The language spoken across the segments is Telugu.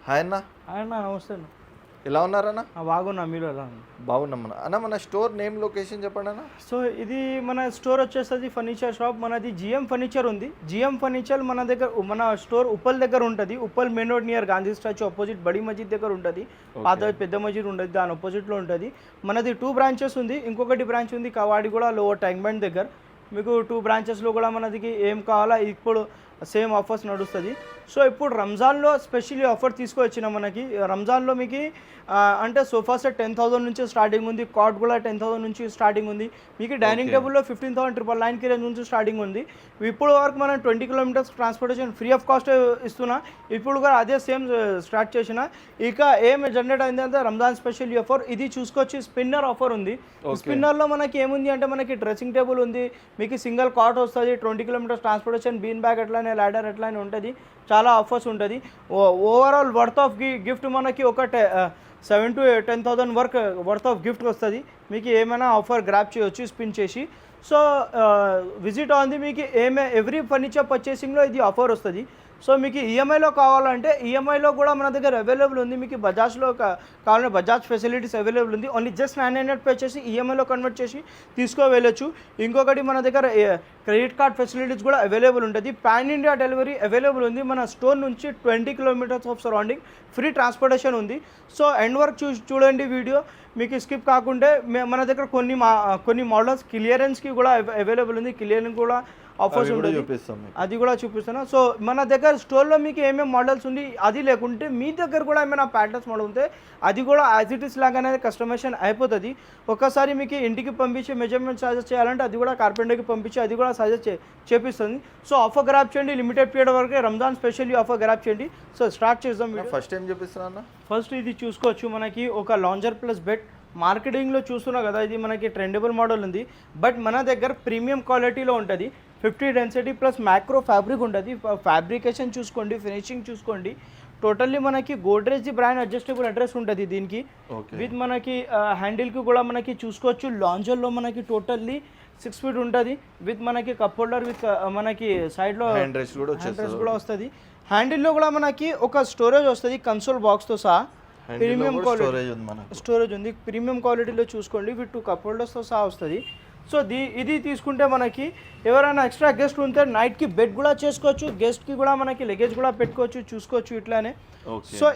హాయ్ అన్న. అన్న నమస్తే అన్న. ఎలా ఉన్నారన్న? బాగున్నా, మీరు ఎలా ఉన్నారు? బాగున్నామన్న. అన్న మన స్టోర్ నేమ్ లొకేషన్ చెప్పండి అన్న. సో ఇది మన స్టోర్ వచ్చేస్తుంది ఫర్నిచర్ షాప్. మనది జిఎం ఫర్నిచర్ ఉంది. జిఎం ఫర్నిచర్ మన దగ్గర, మన స్టోర్ ఉప్పల్ దగ్గర ఉంటుంది. Uppal main road near Gandhi statue opposite బడి మస్జిద్ దగ్గర ఉంటుంది. పాత పెద్ద మస్జిద్ ఉంటుంది, దాని ఆపోజిట్లో ఉంటుంది. మనది 2 బ్రాంచెస్ ఉంది. ఇంకొకటి బ్రాంచ్ ఉంది కవాడి కూడా లోవర్ ట్యాంక్ బండ్ దగ్గర. మీకు 2 బ్రాంచెస్లో కూడా మనకి ఏం కావాలా ఇప్పుడు సేమ్ ఆఫర్స్ నడుస్తుంది. సో ఇప్పుడు రంజాన్లో స్పెషల్లీ ఆఫర్ తీసుకొచ్చిన మనకి రంజాన్లో మీకు అంటే సోఫా సెట్ 10,000 నుంచి స్టార్టింగ్ ఉంది. కాట్ కూడా 10,000 నుంచి స్టార్టింగ్ ఉంది. మీకు డైనింగ్ టేబుల్లో 15,999 రేంజ్ నుంచి స్టార్టింగ్ ఉంది. ఇప్పుడు వరకు మనం 20 kilometres transportation free of cost ఇస్తున్నా. ఇప్పుడు కూడా అదే సేమ్ స్టార్ట్ చేసిన. ఇక ఏం జనరేట్ అయింది అంటే రంజాన్ స్పెషల్ ఆఫర్ ఇది చూసుకొచ్చి స్పిన్నర్ ఆఫర్ ఉంది. స్పిన్నర్లో మనకి ఏముంది అంటే మనకి డ్రెస్సింగ్ టేబుల్ ఉంది, మీకు సింగిల్ కాట్ వస్తుంది, 20 కిలోమీటర్స్ ట్రాన్స్పోర్టేషన్, బీన్ బ్యాగ్ అట్లానే ల్యాడర్ అట్లానే ఉంటుంది. చాలా ఆఫర్స్ ఉంటుంది. ఓవరాల్ వర్త్ ఆఫ్ గిఫ్ట్ మనకి ఒక 7,000 to 10,000 వర్త్ ఆఫ్ గిఫ్ట్ వస్తుంది. మీకు ఏమైనా ఆఫర్ గ్రాప్ చేయొచ్చు స్పిన్ చేసి. సో విజిట్ ఉంది. మీకు ఎవ్రీ ఫర్నిచర్ పర్చేసింగ్లో ఇది ఆఫర్ వస్తుంది. సో మీకు ఈఎంఐలో కావాలంటే ఈఎంఐలో కూడా మన దగ్గర అవైలబుల్ ఉంది. మీకు బజాజ్లో కావాలంటే బజాజ్ ఫెసిలిటీస్ అవైలబుల్ ఉంది. ఓన్లీ జస్ట్ 900 పే చేసి ఈఎంఐలో కన్వర్ట్ చేసి వెళ్ళొచ్చు. ఇంకొకటి మన దగ్గర క్రెడిట్ కార్డ్ ఫెసిలిటీస్ కూడా అవైలబుల్ ఉంటుంది. పాన్ ఇండియా డెలివరీ అవైలబుల్ ఉంది. మన స్టోర్ నుంచి 20 kilometres of surrounding free transportation ఉంది. సో ఎండ్ వర్క్ చూడండి వీడియో, మీకు స్కిప్ కాకుంటే మన దగ్గర కొన్ని మోడల్స్ క్లియరెన్స్కి కూడా అవైలబుల్ ఉంది. క్లియరెన్స్ కూడా ఆఫర్స్ ఉంటుంది, అది కూడా చూపిస్తాను. సో మన దగ్గర స్టోర్లో మీకు ఏమేమి మోడల్స్ ఉంది అది లేకుంటే మీ దగ్గర కూడా ఏమైనా ప్యాటర్న్స్ మోడల్ ఉంటే అది కూడా యాజ్ ఇట్ ఈస్ లాగానే కస్టమైజేషన్ అయిపోతుంది. ఒక్కసారి మీకు ఇంటికి పంపించి మెజర్మెంట్ సజెస్ట్ చేయాలంటే అది కూడా కార్పెంటర్కి పంపించి అది కూడా సజెస్ట్ చేపిస్తుంది. సో ఆఫర్ గ్రాప్ చేయండి. లిమిటెడ్ పీరియడ్ వరకు రంజాన్ స్పెషల్లీ ఆఫర్ గ్రాప్ చేయండి. సో స్టార్ట్ చేద్దాం. ఫస్ట్ టైం చూపిస్తున్నా. ఫస్ట్ ఇది చూసుకోవచ్చు, మనకి ఒక లాంజర్ ప్లస్ బెడ్ మార్కెటింగ్లో చూస్తున్నా కదా, ఇది మనకి ట్రెండబుల్ మోడల్ ఉంది. బట్ మన దగ్గర ప్రీమియం క్వాలిటీలో ఉంటుంది. 50 డెన్సిటీ ప్లస్ మ్యాక్రో ఫ్యాబ్రిక్ ఉంటుంది. ఫ్యాబ్రికేషన్ చూసుకోండి, ఫినిషింగ్ చూసుకోండి. టోటల్లీ మనకి గోడ్రేజ్ బ్రాండ్ అడ్జస్టబుల్ అడ్రస్ ఉంటుంది దీనికి. విత్ మనకి హ్యాండిల్కి కూడా మనకి చూసుకోవచ్చు. లాంజర్లో మనకి టోటల్లీ 6 ఫీట్ ఉంటుంది. విత్ మనకి కప్ హోల్డర్ విత్ మనకి సైడ్లో హ్యాండ్ రెస్ట్ కూడా వస్తుంది. హ్యాండిల్లో కూడా మనకి ఒక స్టోరేజ్ వస్తుంది కన్సోల్ బాక్స్తో సహా. ప్రీమియం క్వాలిటీ స్టోరేజ్ ఉంది. ప్రీమియం క్వాలిటీలో చూసుకోండి. విత్ 2 కప్ హోల్డర్స్తో సహా వస్తుంది. సో ఇది తీసుకుంటే మనకి ఎవరైనా ఎక్స్ట్రా గెస్ట్ ఉంటే నైట్కి బెడ్ కూడా చేసుకోవచ్చు. గెస్ట్కి కూడా మనకి లగేజ్ కూడా పెట్టుకోవచ్చు, చూసుకోవచ్చు ఇట్లానే. సో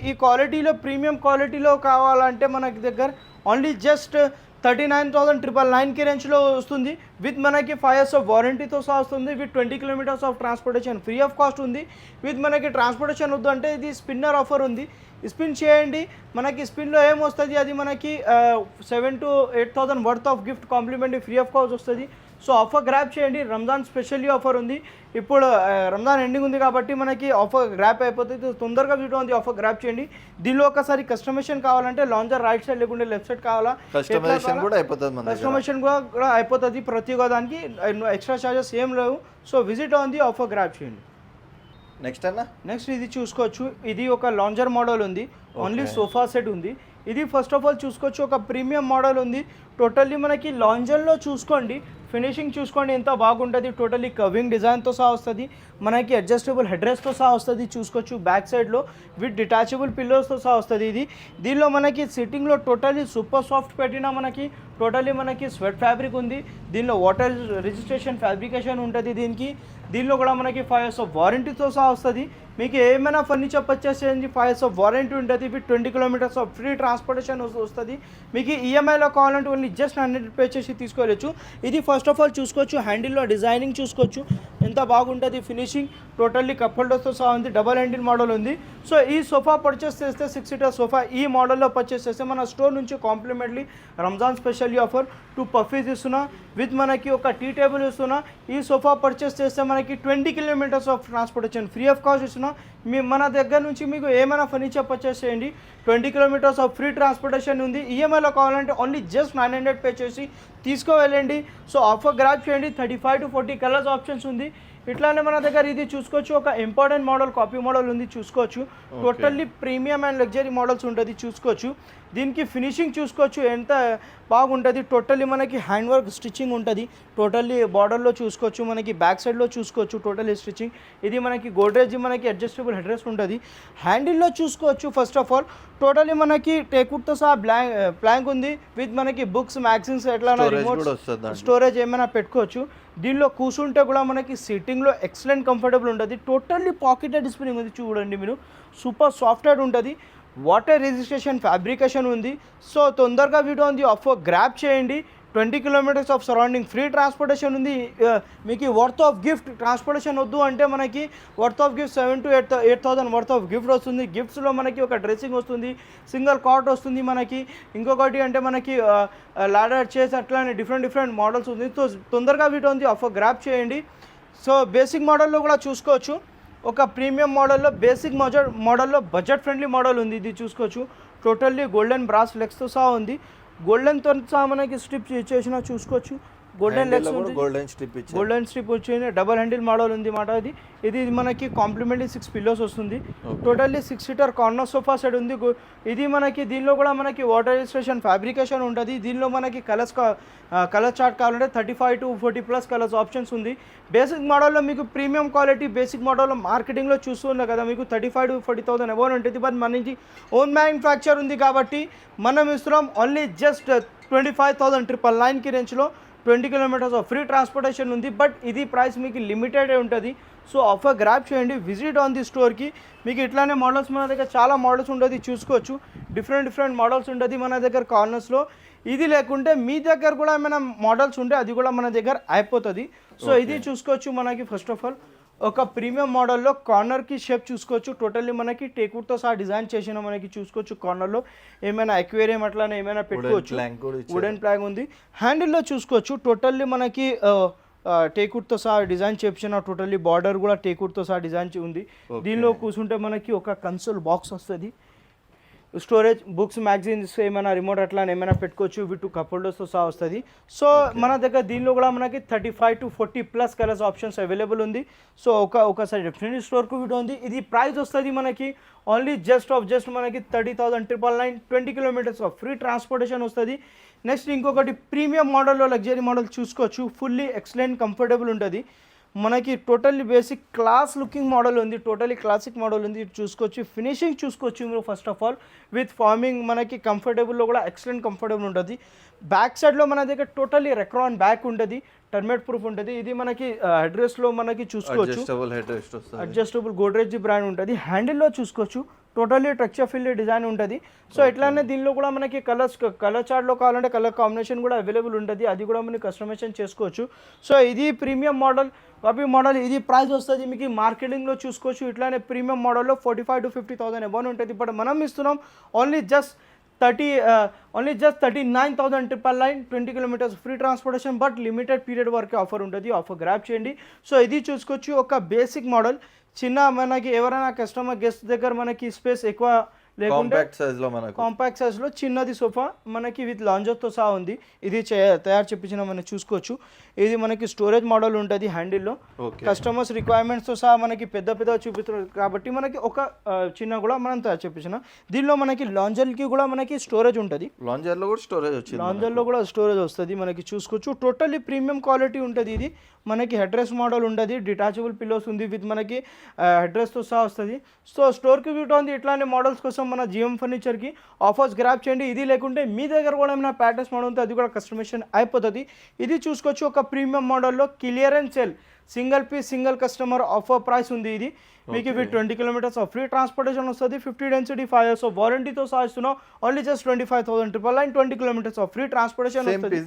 ఈ క్వాలిటీలో ప్రీమియం క్వాలిటీలో కావాలంటే మనకి దగ్గర ఓన్లీ జస్ట్ 39,999 రేంజ్లో వస్తుంది. విత్ మనకి 5 years ఆఫ్ వారంటీతో సహా వస్తుంది. With 20 kilometres of transportation free of cost ఉంది. విత్ మనకి ట్రాన్స్పోర్టేషన్ వద్దు అంటే ఇది స్పిన్నర్ ఆఫర్ ఉంది. స్పిన్ చేయండి. మనకి స్పిన్లో ఏమొస్తుంది అది మనకి 7,000 to 8,000 worth of gift complimentary free of cost వస్తుంది. సో ఆఫర్ గ్రాప్ చేయండి. రంజాన్ స్పెషల్లీ ఆఫర్ ఉంది. ఇప్పుడు రంజాన్ ఎండింగ్ ఉంది కాబట్టి మనకి ఆఫర్ గ్రాప్ అయిపోతుంది. తొందరగా వీడియో ఉంది, ఆఫర్ గ్రాప్ చేయండి. దీనిలో ఒకసారి కస్టమైజేషన్ కావాలంటే లాంజర్ రైట్ సైడ్ లేకుంటే లెఫ్ట్ సైడ్ కావాలా, కస్టమైజేషన్ కూడా అయిపోతుంది. ప్రతి ఒక్క దానికి ఎక్స్ట్రా చార్జెస్ ఏం లేవు. సో విజిట్ ఉంది, ఆఫర్ గ్రాప్ చేయండి. నెక్స్ట్ ఇది చూసుకోవచ్చు. ఇది ఒక లాంజర్ మోడల్ ఉంది. ఓన్లీ సోఫా సెట్ ఉంది. ఇది ఫస్ట్ ఆఫ్ ఆల్ చూసుకోవచ్చు ఒక ప్రీమియం మోడల్ ఉంది. టోటల్లీ మనకి లాంజర్లో చూసుకోండి, ఫినిషింగ్ చూసుకోండి ఎంత బాగుంటుంది. టోటల్లీ కవింగ్ డిజైన్తో సహా వస్తుంది. మనకి అడ్జస్టబుల్ హెడ్ రెస్ట్తో సహా వస్తుంది. చూసుకోవచ్చు బ్యాక్ సైడ్లో విత్ డిటాచబుల్ పిల్లోస్తో సహా వస్తుంది. దీనిలో మనకి సిట్టింగ్లో టోటల్లీ సూపర్ సాఫ్ట్ పెట్టిన మనకి టోటల్లీ మనకి స్వెట్ ఫ్యాబ్రిక్ ఉంది. దీనిలో వాటర్ రిజిస్ట్రేషన్ ఫ్యాబ్రికేషన్ ఉంటుంది. దీనిలో కూడా మనకి 5 years ఆఫ్ వారంటీతో సహా వస్తుంది. మీకు ఏమైనా ఫర్నిచర్ పర్చేస్ చేయండి 5 years ఆఫ్ వారంటీ ఉంటుంది. With 20 kilometres of free transportation వస్తుంది. మీకు ఈఎంఐలో కావాలంటే ఓన్లీ జస్ట్ 100 పే చేసి తీసుకోవచ్చు. ఇది ఫస్ట్ ఆఫ్ ఆల్ చూసుకోవచ్చు. హ్యాండిల్లో డిజైనింగ్ చూసుకోవచ్చు ఎంత బాగుంటుంది. ఫినిషింగ్ టోటల్లీ కప్ హోల్డర్స్తో సహా ఉంది. డబల్ హ్యాండిల్ మోడల్ ఉంది. సో ఈ సోఫా పర్చేస్ చేస్తే 6 seater సోఫా ఈ మోడల్లో పర్చేస్ చేస్తే మన స్టోర్ నుంచి complimentary Ramzan specially offer 2 puffs ఇస్తున్నా. విత్ మనకి ఒక టీ టేబుల్ ఇస్తున్నా. ఈ సోఫా పర్చేస్ చేస్తే మనకి 20 kilometres of transportation free of cost ఇస్తున్నా. మన దగ్గర నుంచి మీకు ఏమైనా ఫర్నిచర్ పర్చేస్ చేయండి 20 కిలోమీటర్స్ ఆఫ్ ఫ్రీ ట్రాన్స్పోర్టేషన్ ఉంది. ఈఎంఐలో కావాలంటే ఓన్లీ జస్ట్ 900 పే చేసి వెళ్ళండి. సో ఆఫర్ గ్రాప్ చేయండి. 35 to 40 కలర్స్ ఆప్షన్స్ ఉంది. ఇట్లానే మన దగ్గర ఇది చూసుకోవచ్చు, ఒక ఇంపార్టెంట్ మోడల్ కాపీ మోడల్ ఉంది చూసుకోవచ్చు. Totally premium and luxury models ఉంటుంది చూసుకోవచ్చు. దీనికి ఫినిషింగ్ చూసుకోవచ్చు ఎంత బాగుంటుంది. టోటల్లీ మనకి హ్యాండ్ వర్క్ స్టిచ్చింగ్ ఉంటుంది. టోటల్లీ బార్డర్లో చూసుకోవచ్చు, మనకి బ్యాక్ సైడ్లో చూసుకోవచ్చు టోటల్లీ స్టిచ్చింగ్. ఇది మనకి గోడ్రేజ్ మనకి అడ్జస్టబుల్ హెడ్ రెస్ట్ ఉంటుంది. హ్యాండిల్లో చూసుకోవచ్చు. ఫస్ట్ ఆఫ్ ఆల్ టోటల్లీ మనకి టేకుడ్తో సహా ప్లాంక్ ఉంది విత్ మనకి బుక్స్ మ్యాగజైన్స్ ఎట్లా రిమోట్ స్టోరేజ్ ఏమైనా పెట్టుకోవచ్చు. దీనిలో కూర్చుంటే కూడా మనకి సిట్టింగ్లో ఎక్సలెంట్ కంఫర్టబుల్ ఉంటుంది. టోటల్లీ పాకెటెడ్ స్ప్రింగ్ ఉంది చూడండి మీరు, సూపర్ సాఫ్ట్వేర్ ఉంటుంది. వాటర్ రెజిస్ట్రేషన్ ఫ్యాబ్రికేషన్ ఉంది. సో తొందరగా వీడియో ఉంది ఆఫర్ గ్రాప్ చేయండి. 20 kilometres of surrounding free transportation ఉంది. మీకు వర్త్ ఆఫ్ గిఫ్ట్ ట్రాన్స్పోర్టేషన్ వద్దు అంటే మనకి worth of gift 7,000 to 8,000 worth of gift వస్తుంది. గిఫ్ట్స్లో మనకి ఒక డ్రెస్సింగ్ వస్తుంది, సింగిల్ కాట్ వస్తుంది మనకి. ఇంకొకటి అంటే మనకి లాడర్ చేసి అట్లానే డిఫరెంట్ మోడల్స్ ఉంది. సో తొందరగా వీడియో ఉంది ఆఫర్ గ్రాప్ చేయండి. సో బేసిక్ మోడల్లో కూడా చూసుకోవచ్చు. ఒక ప్రీమియం మోడల్లో బేసిక్ మోడల్లో బడ్జెట్ ఫ్రెండ్లీ మోడల్ ఉంది. ఇది చూసుకోవచ్చు. టోటల్లీ గోల్డెన్ బ్రాస్ లెగ్స్తో సహా ఉంది. గోల్డెన్తో సహా మనకి స్ట్రిప్ చేసిన చూసుకోవచ్చు. గోల్డెన్ లెగ్స్ ఉంది, గోల్డెన్ స్ట్రిప్ వచ్చింది. డబల్ హ్యాండిల్ మోడల్ ఉంది మాట. ఇది మనకి కాంప్లిమెంటరీ 6 పిల్లోస్ వస్తుంది. Totally 6 seater corner sofa set ఉంది. ఇది మనకి దీనిలో కూడా మనకి వాటర్ రెజిస్ట్రేషన్ ఫ్యాబ్రికేషన్ ఉంటుంది. దీనిలో మనకి కలర్ చార్ట్ కావాలంటే 35 to 40+ కలర్స్ ఆప్షన్స్ ఉంది. బేసిక్ మోడల్లో మీకు ప్రీమియం క్వాలిటీ బేసిక్ మోడల్లో మార్కెటింగ్లో చూస్తున్నా కదా మీకు 35,000 to 40,000 అబౌవ్ ఉంటుంది. బట్ మనకి ఓన్ మ్యానుఫ్యాక్చర్ ఉంది కాబట్టి మనం ఇస్తున్నాం ఓన్లీ జస్ట్ 25,999కి రేంజ్లో 20 కిలోమీటర్స్ ఆఫ్ ఫ్రీ ట్రాన్స్పోర్టేషన్ ఉంది. బట్ ఇది ప్రైస్ మీకు లిమిటెడ్ ఉంటుంది. సో ఆఫర్ గ్రాప్ చేయండి, విజిట్ ఆన్ ది స్టోర్కి. మీకు ఇట్లానే మోడల్స్ మన దగ్గర చాలా మోడల్స్ ఉంటుంది చూసుకోవచ్చు. డిఫరెంట్ మోడల్స్ ఉంటుంది మన దగ్గర కార్నర్స్లో. ఇది లేకుంటే మీ దగ్గర కూడా ఏమైనా మోడల్స్ ఉంటే అది కూడా మన దగ్గర అయిపోతుంది. సో ఇది చూసుకోవచ్చు. మనకి ఫస్ట్ ఆఫ్ ఆల్ ఒక ప్రీమియం మోడల్లో కార్నర్కి షేప్ చూసుకోవచ్చు. టోటల్లీ మనకి టేకుడ్తో సహా డిజైన్ చేసిన మనకి చూసుకోవచ్చు. కార్నర్లో ఏమైనా అక్వేరియం అట్లానే ఏమైనా పెట్టుకోవచ్చు. వుడెన్ ప్లాంక్ ఉంది. హ్యాండిల్లో చూసుకోవచ్చు. టోటల్లీ మనకి టేకుడ్తో సహా డిజైన్ చేపించిన టోటల్లీ బార్డర్ కూడా టేకుడ్తో సహా డిజైన్ ఉంది. దీనిలో కూర్చుంటే మనకి ఒక కన్సోల్ బాక్స్ వస్తుంది. స్టోరేజ్ బుక్స్ మ్యాగజైన్స్ ఏమైనా రిమోట్ అట్లా ఏమైనా పెట్టుకోవచ్చు. విత్ కప్ హోల్డర్స్తో సహా వస్తుంది. సో మన దగ్గర దీనిలో కూడా మనకి 35 to 40+ కలర్స్ ఆప్షన్స్ అవైలబుల్ ఉంది. సో ఒకసారి డెఫినెట్లీ స్టోర్కు వీడియో ఉంది. ఇది ప్రైస్ వస్తుంది మనకి ఓన్లీ జస్ట్ మనకి 30,999, 20 కిలోమీటర్స్ ఆఫ్ ఫ్రీ ట్రాన్స్పోర్టేషన్ వస్తుంది. నెక్స్ట్ ఇంకొకటి ప్రీమియం మోడల్లో లగ్జరీ మోడల్ చూసుకోవచ్చు. ఫుల్లీ ఎక్సలెంట్ కంఫర్టబుల్ ఉంటుంది. మనకి totally basic class looking model ఉంది. టోటల్లీ క్లాసిక్ మోడల్ ఉంది చూసుకోవచ్చు. ఫినిషింగ్ చూసుకోవచ్చు మీరు first of all with farming మనకి కంఫర్టబుల్లో కూడా ఎక్సలెంట్ కంఫర్టబుల్ ఉంటుంది. బ్యాక్ సైడ్లో మన దగ్గర టోటల్లీ రెక్రాన్ బ్యాక్ ఉంటుంది, టర్మేట్ ప్రూఫ్ ఉంటుంది. ఇది మనకి అడ్రస్లో మనకి చూసుకోవచ్చు. అడ్జస్టబుల్ గోడ్రేజ్ బ్రాండ్ ఉంటుంది. హ్యాండిల్లో చూసుకోవచ్చు. టోటల్లీ టచ్ ఫిల్ డిజైన్ ఉంటుంది. సో ఇట్లానే దీనిలో కూడా మనకి కలర్ చార్ట్లో కావాలంటే కలర్ కాంబినేషన్ కూడా అవైలబుల్ ఉంటుంది. అది కూడా మనం కస్టమైజేషన్ చేసుకోవచ్చు. సో ఇది ప్రీమియం మోడల్ కాపీ మోడల్. ఇది ప్రైస్ వస్తుంది మీకు మార్కెటింగ్లో చూసుకోవచ్చు. ఇట్లానే ప్రీమియం మోడల్లో 45,000 to 50,000 అబౌవ్ ఉంటుంది. బట్ మనం ఇస్తున్నాం only just 39,999, 20 kilometres free transportation. But limited period వరకు ఆఫర్ ఉంటుంది. ఆఫర్ గ్రాప్ చేయండి. సో ఇది చూసుకోవచ్చు. ఒక బేసిక్ మోడల్ చిన్న మనకి ఎవరైనా కస్టమర్ గెస్ట్ దగ్గర మనకి స్పేస్ ఎక్కువ లేకుంటే కాంపాక్ట్ సైజ్లో చిన్నది సోఫా మనకి విత్ లాంజర్తో సహా ఉంది. ఇది తయారు చేపించిన మనం చూసుకోవచ్చు. ఇది మనకి స్టోరేజ్ మోడల్ ఉంటుంది. హ్యాండిల్లో కస్టమర్స్ రిక్వైర్మెంట్స్తో సహా మనకి పెద్ద చూపిస్తున్నారు కాబట్టి మనకి ఒక చిన్న కూడా మనం తయారు చేపించిన. దీనిలో మనకి లాంజర్కి కూడా మనకి స్టోరేజ్ ఉంటుంది. లాంజర్లో కూడా స్టోరేజ్ వస్తుంది మనకి చూసుకోవచ్చు. టోటల్లీ ప్రీమియం క్వాలిటీ ఉంటుంది. ఇది మనకి హెడ్ రెస్ట్ మోడల్ ఉంటుంది. డిటాచబుల్ పిల్లోస్ ఉంది విత్ మనకి హెడ్ రెస్ట్తో సహా వస్తుంది. సో స్టోర్కి వీటో ఉంది. ఇట్లాంటి మోడల్స్ కోసం మన జిఎం ఫర్నిచర్కి ఆఫర్స్ గ్రాప్ చేయండి. ఇది లేకుంటే మీ దగ్గర కూడా ఏమైనా ప్యాటర్న్స్ మోడల్ ఉంటే అది కూడా కస్టమైజేషన్ అయిపోతుంది. ఇది చూసుకోవచ్చు. ఒక ప్రీమియం మోడల్లో clearance sale single piece single customer offer price ఉంది. ఇది మీకు ఇవి 20 కిలోమీటర్స్ ఆఫ్ ఫ్రీ ట్రాన్స్పోర్టేషన్ వస్తుంది. 50 డెన్సిటీ 5 years ఆఫ్ వారంటీతో సహా ఇస్తున్నాం. Only just 25,999, 20 kilometres of free transportation వస్తుంది.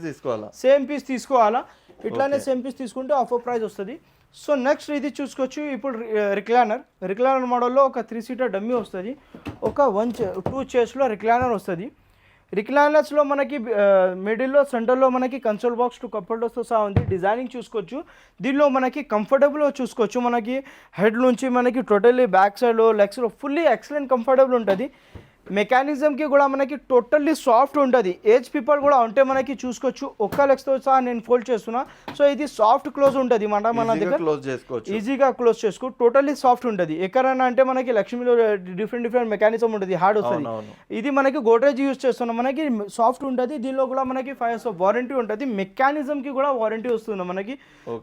సేమ్ పీస్ తీసుకోవాలా. ఇట్లానే సేమ్ పీస్ తీసుకుంటే ఆఫర్ ప్రైస్ వస్తుంది. సో నెక్స్ట్ ఇది చూసుకోవచ్చు. ఇప్పుడు రిక్లైనర్ మోడల్లో ఒక 3 seater డమ్మీ వస్తుంది. ఒక 2 chairsలో రిక్లైనర్ వస్తుంది. రిక్లైనర్స్లో మనకి మిడిల్లో సెంటర్లో మనకి కన్సోల్ బాక్స్ 2 cup holders సహా ఉంది. డిజైనింగ్ చూసుకోవచ్చు. దీనిలో మనకి కంఫర్టబుల్ చూసుకోవచ్చు. మనకి హెడ్ నుంచి మనకి టోటల్లీ బ్యాక్ సైడ్లో లెగ్స్లో ఫుల్లీ ఎక్సలెంట్ కంఫర్టబుల్ ఉంటుంది. మెకానిజంకి కూడా మనకి టోటల్లీ సాఫ్ట్ ఉంటుంది. ఏజ్ పీపుల్ కూడా ఉంటే మనకి చూసుకోవచ్చు. ఒక్క లెగ్స్తో సహా నేను ఫోల్డ్ చేస్తున్నా. సో ఇది సాఫ్ట్ క్లోజ్ ఉంటుంది మన దగ్గర, క్లోజ్ చేసుకోవచ్చు, ఈజీగా క్లోజ్ చేసుకో. టోటల్లీ సాఫ్ట్ ఉంటుంది. ఎక్కడైనా అంటే మనకి లక్ష్మీలో డిఫరెంట్ మెకానిజం ఉంటుంది, హార్డ్ వస్తుంది. ఇది మనకి గోడ్రేజ్ యూజ్ చేస్తున్నాం, మనకి సాఫ్ట్ ఉంటుంది. దీనిలో కూడా మనకి 5 years వారంటీ ఉంటుంది. మెకానిజంకి కూడా వారంటీ వస్తుంది మనకి.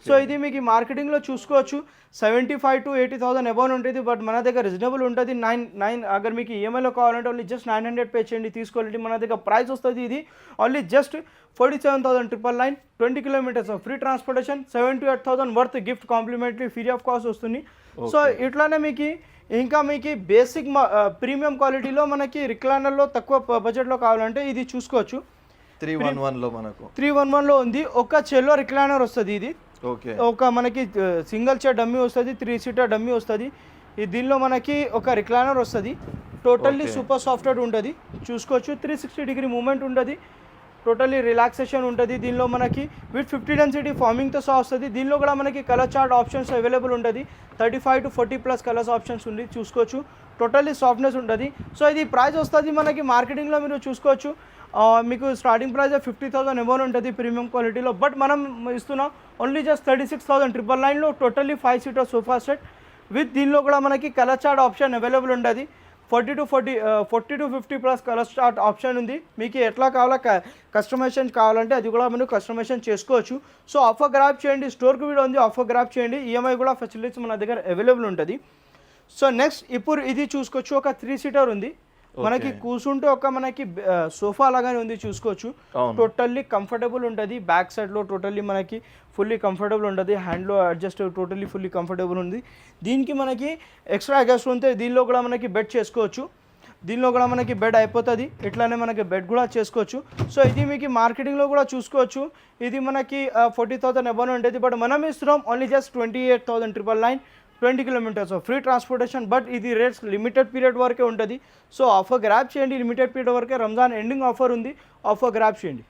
సో ఇది మీకు మార్కెటింగ్లో చూసుకోవచ్చు 75,000 to 80,000 అబౌవ్ ఉంటుంది. బట్ మన దగ్గర రీజనబుల్ ఉంటుంది. 9 అగర్ మీకు ఈఎంఐలో కావాలంటే ఓన్లీ జస్ట్ 900 పే చేయండి, తీసుకోవాలి. మన దగ్గర ప్రైస్ వస్తుంది ఇది only just 47,999, 20 kilometers free transportation, 7 to 8,000 worth gift complimentary free of cost వస్తుంది. సో ఇట్లానే మీకు ఇంకా మీకు బేసిక్ ప్రీమియం క్వాలిటీలో మనకి రిక్లైనర్లో తక్కువ బడ్జెట్లో కావాలంటే ఇది చూసుకోవచ్చు. 311లో మనకు 311లో ఉంది. ఒక చెల్లో రిక్లైనర్ వస్తుంది. ఇది ఓకే, ఒక మనకి సింగిల్ చైర్ డమ్మీ వస్తుంది, 3 seater డమ్మీ వస్తుంది. దీనిలో మనకి ఒక రిక్లైనర్ వస్తుంది. టోటల్లీ సూపర్ సాఫ్ట్వేర్ ఉంటుంది, చూసుకోవచ్చు. 360 degree మూమెంట్ ఉంటుంది, టోటల్లీ రిలాక్సేషన్ ఉంటుంది. దీనిలో మనకి విత్ 50 density ఫార్మింగ్తో సహా వస్తుంది. దీనిలో కూడా మనకి కలర్ చార్ట్ ఆప్షన్స్ అవైలబుల్ ఉంటుంది. 35 to 40+ కలర్స్ ఆప్షన్స్ ఉంది, చూసుకోవచ్చు. టోటల్లీ సాఫ్ట్నెస్ ఉంటుంది. సో ఇది ప్రైస్ వస్తుంది మనకి మార్కెటింగ్లో మీరు చూసుకోవచ్చు. మీకు స్టార్టింగ్ ప్రైస్ 50,000 అబౌవ్ ఉంటుంది ప్రీమియం క్వాలిటీలో. బట్ మనం ఇస్తున్నాం ఓన్లీ జస్ట్ 36,999లో totally 5 seater sofa set with. దీనిలో కూడా మనకి కలర్ చార్ట్ ఆప్షన్ అవైలబుల్ ఉంటుంది. 40 to 50+ కలర్ చార్ట్ ఆప్షన్ ఉంది. మీకు ఎట్లా కావాలో కస్టమైజేషన్ కావాలంటే అది కూడా మనం కస్టమైజేషన్ చేసుకోవచ్చు. సో ఆఫర్ గ్రాప్ చేయండి, స్టోర్కి కూడా ఉంది, ఆఫర్ గ్రాప్ చేయండి. ఈఎంఐ కూడా ఫెసిలిటీస్ మన దగ్గర అవైలబుల్ ఉంటుంది. సో నెక్స్ట్ ఇప్పుడు ఇది చూసుకోవచ్చు. ఒక 3 seater ఉంది మనకి, కూర్చుంటే ఒక మనకి సోఫా లాగానే ఉంది, చూసుకోవచ్చు. టోటల్లీ కంఫర్టబుల్ ఉంటుంది. బ్యాక్ సైడ్లో టోటల్లీ మనకి ఫుల్లీ కంఫర్టబుల్ ఉంటుంది. హ్యాండ్లో అడ్జస్ట్ టోటల్లీ ఫుల్లీ కంఫర్టబుల్ ఉంది. దీనికి మనకి ఎక్స్ట్రా అడ్జస్ట్ ఉంటే దీనిలో కూడా మనకి బెడ్ చేసుకోవచ్చు. దీనిలో కూడా మనకి బెడ్ అయిపోతుంది. ఇట్లానే మనకి బెడ్ కూడా చేసుకోవచ్చు. సో ఇది మీకు మార్కెటింగ్లో కూడా చూసుకోవచ్చు. ఇది మనకి 40,000 అబౌవ్ ఉంటుంది. బట్ మనం ఇస్తున్నాం only just 28,999, 20 kilometers free transportation. But ఇది రేట్స్ లిమిటెడ్ పీరియడ్ వరకే ఉంటుంది. సో ఆఫర్ గ్రాప్ చేయండి, లిమిటెడ్ పీరియడ్ వరకే. రంజాన్ ఎండింగ్ ఆఫర్ ఉంది, ఆఫర్ గ్రాప్ చేయండి.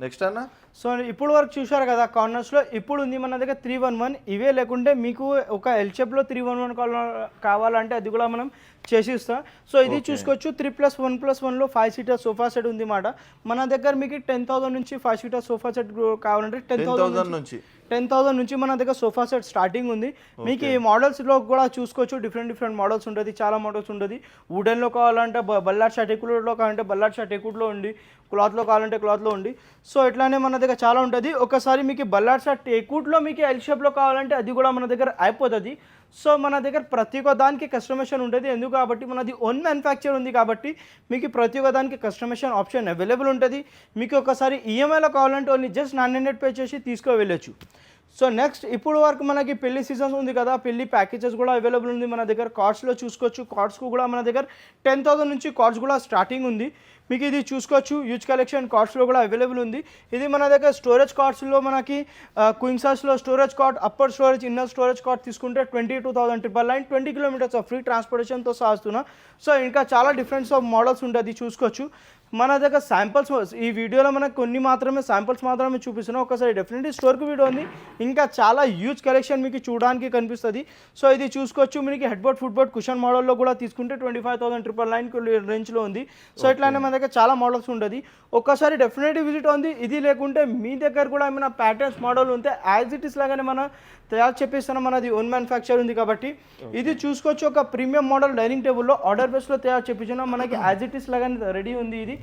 నెక్స్ట్ అన్న, సో ఇప్పుడు వరకు చూశారు కదా కార్నర్స్లో. ఇప్పుడు ఉంది మన దగ్గర 311. ఇవే లేకుంటే మీకు ఒక ఎల్ షేప్లో 311 కావాలంటే అది కూడా మనం చేసి ఇస్తాం. సో ఇది చూసుకోవచ్చు. 3+1+1లో 5 seater సోఫా సెట్ ఉంది మాట. మన దగ్గర మీకు 10,000 నుంచి 5 seater సోఫా సెట్ కావాలంటే 10,000 నుంచి మన దగ్గర సోఫా సెట్ స్టార్టింగ్ ఉంది. మీకు ఈ మోడల్స్లో కూడా చూసుకోవచ్చు. డిఫరెంట్ మోడల్స్ ఉంటుంది, చాలా మోడల్స్ ఉంటుంది. వుడెన్లో కావాలంటే బల్లాడ్ షాటేకుడ్లో కావాలంటే బల్లాడ్ షాటేకుడ్లో ఉంది, క్లాత్లో కావాలంటే క్లాత్లో ఉంది. సో ఇట్లానే మన దగ్గర చాలా ఉంటుంది. ఒకసారి మీకు బల్లాడ్ షాటేకుడ్లో మీకు ఎల్ షేప్లో కావాలంటే అది కూడా మన దగ్గర అయిపోతుంది. సో మన దగ్గర ప్రతి ఒక్క దానికి కస్టమైజేషన్ ఉంటుంది. ఎందుకు కాబట్టి మనది ఓన్ మ్యానుఫ్యాక్చర్ ఉంది కాబట్టి మీకు ప్రతి ఒక్క దానికి కస్టమైజేషన్ ఆప్షన్ అవైలబుల్ ఉంటుంది. మీకు ఒకసారి ఈఎంఐలో కావాలంటే ఓన్లీ జస్ట్ 900 పే చేసి వెళ్ళొచ్చు. సో నెక్స్ట్ ఇప్పుడు వరకు మనకి పెళ్లి సీజన్స్ ఉంది కదా, పెళ్లి ప్యాకేజెస్ కూడా అవైలబుల్ ఉంది మన దగ్గర. కార్డ్స్లో చూసుకోవచ్చు. కార్డ్స్కు కూడా మన దగ్గర 10,000 నుంచి కార్డ్స్ కూడా స్టార్టింగ్ ఉంది. మీకు ఇది చూసుకోవచ్చు. యూజ్ కలెక్షన్ కార్డ్స్లో కూడా అవైలబుల్ ఉంది. ఇది మన దగ్గర స్టోరేజ్ కార్డ్స్లో మనకి క్వీన్ సైజ్లో storage card, upper storage, inner storage card తీసుకుంటే 22,999, 20 kilometers ఫ్రీ ట్రాన్స్పోర్టేషన్తో సాగుతున్నా. సో ఇంకా చాలా డిఫరెంట్స్ ఆఫ్ మోడల్స్ ఉంటుంది, చూసుకోవచ్చు. మన దగ్గర శాంపిల్స్ ఈ వీడియోలో మనకు కొన్ని మాత్రమే శాంపిల్స్ మాత్రమే చూపిస్తున్నాం. ఒకసారి డెఫినెట్లీ స్టోర్కి వీడియో ఉంది, ఇంకా చాలా హ్యూజ్ కలెక్షన్ మీకు చూడడానికి కనిపిస్తుంది. సో ఇది చూసుకోవచ్చు. మీకు హెడ్బోర్డ్ ఫుట్బోర్డ్ కుషన్ మోడల్లో కూడా తీసుకుంటే 25,999 రేంజ్లో ఉంది. సో ఇట్లానే మన దగ్గర చాలా మోడల్స్ ఉంటుంది. ఒక్కసారి డెఫినెట్లీ విజిట్ ఉంది. ఇది లేకుంటే మీ దగ్గర కూడా ఏమైనా ప్యాటర్న్స్ మోడల్ ఉంటే యాజ్ ఇట్ ఇస్ లాగానే మనం తయారు చేపిస్తున్నాం. మనది ఓన్ మ్యానుఫ్యాక్చర్ ఉంది కాబట్టి ఇది చూసుకోవచ్చు. ఒక ప్రీమియం మోడల్ డైనింగ్ టేబుల్లో ఆర్డర్ బేస్లో తయారు చేపించినాం. మనకి యాజ్ ఇట్ ఇస్ లాగానే రెడీ ఉంది. ఇది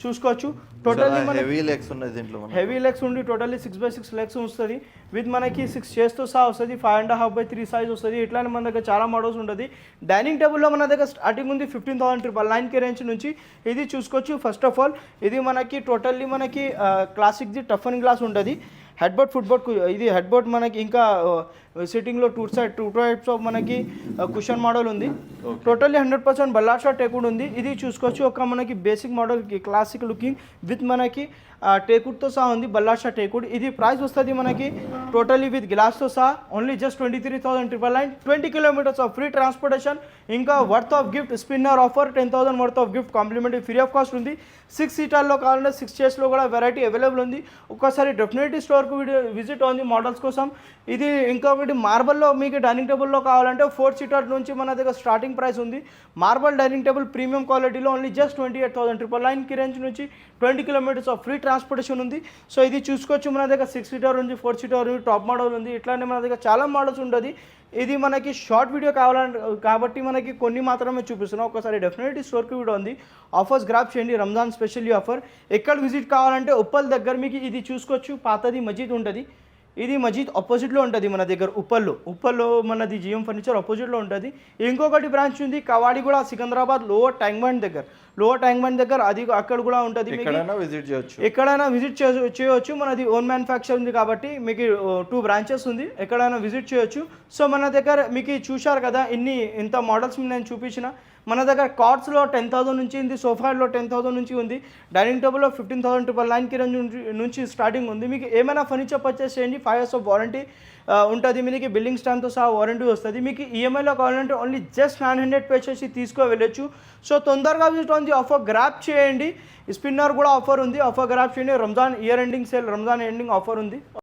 చూసుకోవచ్చు. టోటల్లీ హెవీ లెగ్స్ ఉన్నాయి దీంట్లో, హెవీ లెగ్స్ ఉండి టోటల్లీ 6x6 లెగ్స్ వస్తుంది. విత్ మనకి 6 chairsతో సహా వస్తుంది. 5.5x3 సైజ్ వస్తుంది. ఇట్లానే మన దగ్గర చాలా మోడల్స్ ఉంటుంది. డైనింగ్ టేబుల్లో మన దగ్గర స్టార్టింగ్ ఉంది 15,999 రేంజ్ నుంచి. ఇది చూసుకోవచ్చు. ఫస్ట్ ఆఫ్ ఆల్ ఇది మనకి టోటల్లీ మనకి క్లాసిక్ది టఫ్ అండ్ గ్లాస్ ఉంటుంది. హెడ్బోర్డ్ ఫుట్బోర్డ్ ఇది హెడ్బోర్డ్ మనకి ఇంకా సిట్టింగ్లో టూ టైప్స్ ఆఫ్ మనకి కుషన్ మోడల్ ఉంది. టోటల్లీ 100% బల్లాడ్ షాట్ టేకుడ్ ఉంది. ఇది చూసుకోవచ్చు. ఒక మనకి basic model classic looking with మనకి టేకుడ్తో సహా ఉంది, బల్లాడ్ షాట్ టేకుడ్. ఇది ప్రైస్ వస్తుంది మనకి టోటల్లీ విత్ గ్లాస్తో సహా only just 23,999, 20 kilometers free transportation. ఇంకా worth of gift spinner offer 10,000 worth of gift complimentary free of cost ఉంది. 6 seaterలో కావాలంటే 6 chairsలో కూడా వెరైటీ అవైలబుల్ ఉంది. ఒక్కసారి డెఫినెట్లీ స్టోర్కి విజిట్ ఉంది మోడల్స్ కోసం. ఇది ఇంకా ఇంకొకటి మార్బల్లో మీకు డైనింగ్ టేబుల్లో కావాలంటే 4 సీటర్ నుంచి మన దగ్గర స్టార్టింగ్ ప్రైస్ ఉంది. మార్బల్ డైనింగ్ టేబుల్ ప్రీమియం క్వాలిటీలో ఓన్లీ జస్ట్ 28,999 రేంజ్ నుంచి 20 కిలోమీటర్స్ ఆఫ్ ఫ్రీ ట్రాన్స్పోర్టేషన్ ఉంది. సో ఇది చూసుకోవచ్చు, మన దగ్గర 6 సీటర్ ఉంది, 4 సీటర్ ఉంది, టాప్ మోడల్ ఉంది. ఇట్లానే మన దగ్గర చాలా మోడల్స్ ఉంటుంది. ఇది మనకి షార్ట్ వీడియో కావాలంటే కాబట్టి మనకి కొన్ని మాత్రమే చూపిస్తున్నాం. ఒకసారి డెఫినెట్లీ స్టోర్కి వీడియో ఉంది, ఆఫర్స్ గ్రాప్ చేయండి. Ramzan specially offer. ఎక్కడ విజిట్ కావాలంటే ఉప్పల్ దగ్గర మీకు ఇది చూసుకోవచ్చు, పాతది మజీద్ ఉంటుంది. ఇది మజీద్ ఆపోజిట్లో ఉంటుంది మన దగ్గర ఉప్పల్లో మనది జిఎం ఫర్నిచర్ ఆపోజిట్లో ఉంటుంది. ఇంకొకటి బ్రాంచ్ ఉంది Kavadiguda Secunderabad lower tank bund దగ్గర అది అక్కడ కూడా ఉంటుంది. ఎక్కడైనా విజిట్ చేయొచ్చు, ఎక్కడైనా విజిట్ చేయొచ్చు. మనది ఓన్ మ్యానుఫ్యాక్చర్ ఉంది కాబట్టి మీకు 2 బ్రాంచెస్ ఉంది, ఎక్కడైనా విజిట్ చేయొచ్చు. సో మన దగ్గర మీకు చూశారు కదా ఇంత మోడల్స్ నేను చూపించిన. మన దగ్గర కార్డ్స్లో 10,000 నుంచి ఉంది, సోఫాలో 10,000 నుంచి ఉంది, డైనింగ్ టేబుల్లో 15,999 రేంజ్ నుంచి స్టార్టింగ్ ఉంది. మీకు ఏమైనా ఫర్నిచర్ పర్చేస్ చేయండి, 5 years ఆఫ్ వారంటీ ఉంటుంది. మీకు బిల్లింగ్ స్టాంప్తో సహా వారంటీ వస్తుంది. మీకు ఈఎంఐలో కావాలంటే ఓన్లీ జస్ట్ 900 పే చేసి వెళ్ళొచ్చు. సో తొందరగా విజిట్ ఉంది, ఆఫర్ గ్రాప్ చేయండి. స్పిన్నర్ కూడా ఆఫర్ ఉంది, ఆఫర్ గ్రాప్ చేయండి. Ramzan year ending sale, Ramzan ending offer ఉంది.